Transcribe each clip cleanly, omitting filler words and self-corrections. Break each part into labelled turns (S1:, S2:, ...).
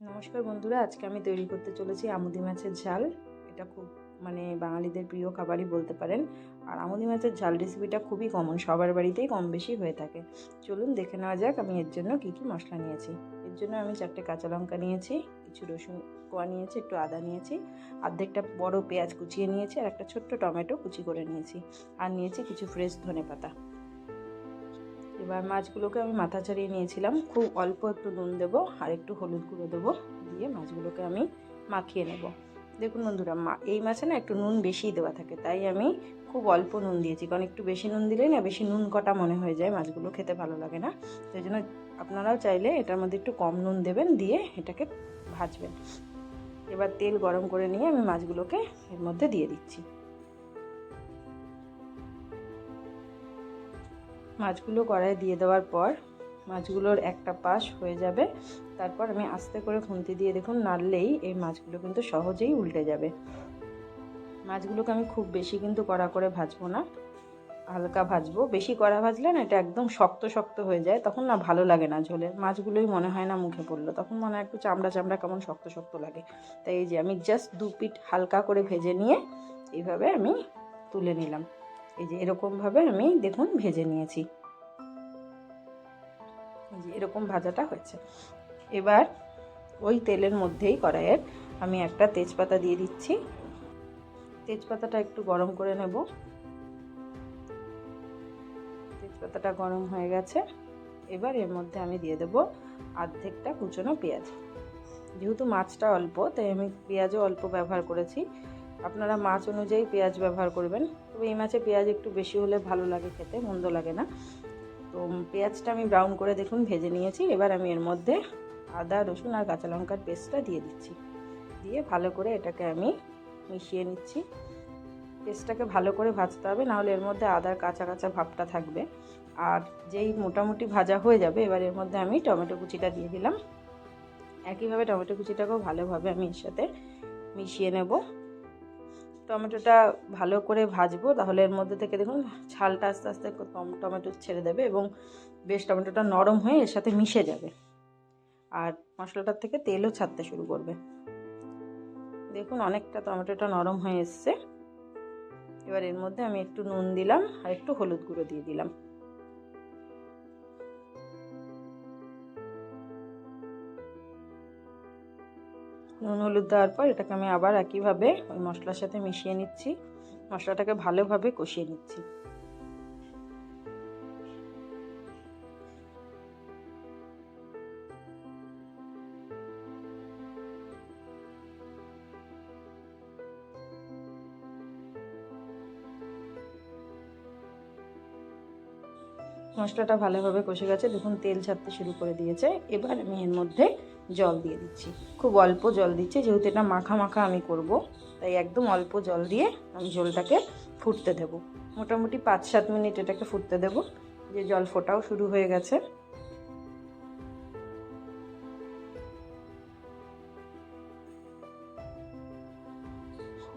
S1: নমস্কার বন্ধুরা, আজকে আমি তৈরি করতে চলেছি আমুদি মাছের ঝাল। এটা খুব বাঙালিদের প্রিয় খাবারই বলতে পারেন। আর আমুদি মাছের ঝাল রেসিপিটা খুবই কমন, সবার বাড়িতেই কম বেশি হয়ে থাকে। চলুন দেখে নেওয়া যাক আমি এর জন্য কী কী মশলা নিয়েছি। এর জন্য আমি 4টে কাঁচা লঙ্কা নিয়েছি, কিছু রসুন কোয়া নিয়েছি, একটু আদা নিয়েছি, অর্ধেকটা বড় পেঁয়াজ কুচিয়ে নিয়েছি, আর একটা ছোট্ট টমেটো কুচি করে নিয়েছি, আর নিয়েছি কিছু ফ্রেশ ধনেপাতা। এবার মাছগুলোকে আমি মাথা ছাড়িয়ে নিয়েছিলাম, খুব অল্প একটু নুন দেবো আর একটু হলুদ গুঁড়ো দেবো, দিয়ে মাছগুলোকে আমি মাখিয়ে নেব। দেখুন বন্ধুরা, এই মাছে না একটু নুন বেশিই দেওয়া থাকে, তাই আমি খুব অল্প নুন দিয়েছি, কারণ একটু বেশি নুন দিলেই না বেশি নুন কটা মনে হয়ে যায়, মাছগুলো খেতে ভালো লাগে না। সেই জন্য আপনারাও চাইলে এটার মধ্যে একটু কম নুন দেবেন, দিয়ে এটাকে ভাজবেন। এবার তেল গরম করে নিয়ে আমি মাছগুলোকে এর মধ্যে দিয়ে দিচ্ছি। মাছগুলো কড়াইয়ে দিয়ে দেওয়ার পর মাছগুলোর একটা পাশ হয়ে যাবে, তারপর আমি আস্তে করে খুন্তি দিয়ে দেখুন নাড়লেই এই মাছগুলো কিন্তু সহজেই উল্টে যাবে। মাছগুলোকে আমি খুব বেশি কিন্তু কড়া করে ভাজবো না, হালকা ভাজবো। বেশি কড়া ভাজলে না এটা একদম শক্ত শক্ত হয়ে যায়, তখন না ভালো লাগে না ঝোলে, মাছগুলোই মনে হয় না মুখে পড়লো, তখন মনে হয় একটু চামড়া চামড়া কেমন শক্ত শক্ত লাগে। তাই এই যে আমি জাস্ট 2 পিঠ হালকা করে ভেজে নিয়ে এইভাবে আমি তুলে নিলাম। এই যে এরকমভাবে আমি দেখুন ভেজে নিয়েছি, এই যে এরকম ভাজাটা হয়েছে। এবার ওই তেলের মধ্যেই কড়াইয়ের আমি একটা তেজপাতা দিয়ে দিচ্ছি। তেজপাতাটা একটু গরম করে নেব। তেজপাতাটা গরম হয়ে গেছে, এবার এর মধ্যে আমি দিয়ে দেব অর্ধেকটা কুচনো পেঁয়াজ। যেহেতু মাছটা অল্প, তাই আমি পেঁয়াজও অল্প ব্যবহার করেছি। আপনারা মাছ অনুযায়ী পেঁয়াজ ব্যবহার করবেন, তবে এই মাছে পেঁয়াজ একটু বেশি হলে ভালো লাগে খেতে, মন্দ লাগে না। তো পেঁয়াজটা আমি ব্রাউন করে দেখুন ভেজে নিয়েছি। এবার আমি এর মধ্যে আদা রসুন আর কাঁচা লঙ্কার পেস্টটা দিয়ে দিচ্ছি, দিয়ে ভালো করে এটাকে আমি মিশিয়ে নিচ্ছি। পেস্টটাকে ভালো করে ভাজতে হবে, নাহলে এর মধ্যে আদার কাঁচা কাঁচা ভাবটা থাকবে। আর যেই মোটামুটি ভাজা হয়ে যাবে, এবার এর মধ্যে আমি টমেটো কুচিটা দিয়ে দিলাম। একইভাবে টমেটো কুচিটাকেও ভালোভাবে আমি এর সাথে মিশিয়ে নেব। টমেটোটা ভালো করে ভাজবো, তাহলে এর মধ্যে থেকে দেখুন ছালটা আস্তে আস্তে টমেটো ছেড়ে দেবে এবং বেশ টমেটোটা নরম হয়ে এর সাথে মিশে যাবে, আর মশলাটার থেকে তেলও ছাড়তে শুরু করবে। দেখুন অনেকটা টমেটোটা নরম হয়ে এসছে। এবার এর মধ্যে আমি একটু নুন দিলাম আর একটু হলুদ গুঁড়ো দিয়ে দিলাম। নুন হলুদ দেওয়ার পর এটাকে আমি আবার একইভাবে ওই মশলার সাথে মিশিয়ে নিচ্ছি, মশলাটাকে ভালোভাবে কষিয়ে নিচ্ছি। মশলাটা ভালোভাবে কষে গেছে, দেখুন তেল ছাড়তে শুরু করে দিয়েছে। এবার আমি এর মধ্যে জল দিয়ে দিচ্ছি, খুব অল্প জল দিচ্ছি, যেহেতু এটা মাখা মাখা আমি করব, তাই একদম অল্প জল দিয়ে আমি ঝোলটাকে ফুটতে দেব। মোটামুটি 5-7 মিনিট এটাকে ফুটতে দেব। যে জল ফোটাও শুরু হয়ে গেছে।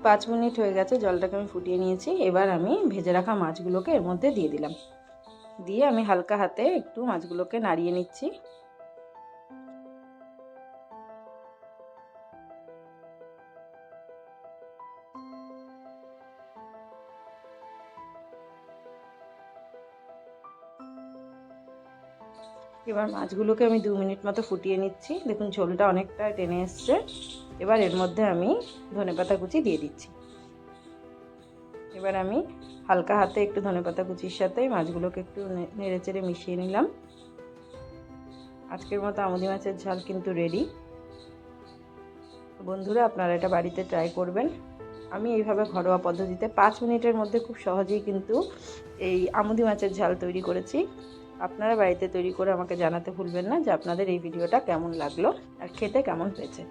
S1: পাঁচ মিনিট হয়ে গেছে, জলটাকে আমি ফুটিয়ে নিয়েছি। এবার আমি ভেজে রাখা মাছগুলোকে এর মধ্যে দিয়ে দিলাম, দিয়ে আমি হালকা হাতে একটু মাছগুলোকে নাড়িয়ে নিচ্ছি। এবার মাছগুলোকে আমি 2 মিনিট মতো ফুটিয়ে নিচ্ছি। দেখুন ঝোলটা অনেকটা টেনে এসছে। এবার এর মধ্যে আমি ধনেপাতা কুচি দিয়ে দিচ্ছি। এবার আমি হালকা হাতে একটু ধনেপাতা কুচির সাথে মাছগুলোকে একটু নেড়ে চেড়ে মিশিয়ে নিলাম। আজকের মতো আমুদি মাছের ঝাল কিন্তু রেডি। বন্ধুরা, আপনারা এটা বাড়িতে ট্রাই করবেন। আমি এইভাবে ঘরোয়া পদ্ধতিতে 5 মিনিটের মধ্যে খুব সহজেই কিন্তু এই আমুদি মাছের ঝাল তৈরি করেছি। আপনারা বাড়িতে তৈরি করে আমাকে জানাতে ভুলবেন না যে আপনাদের এই ভিডিওটা কেমন লাগলো আর খেতে কেমন হয়েছে।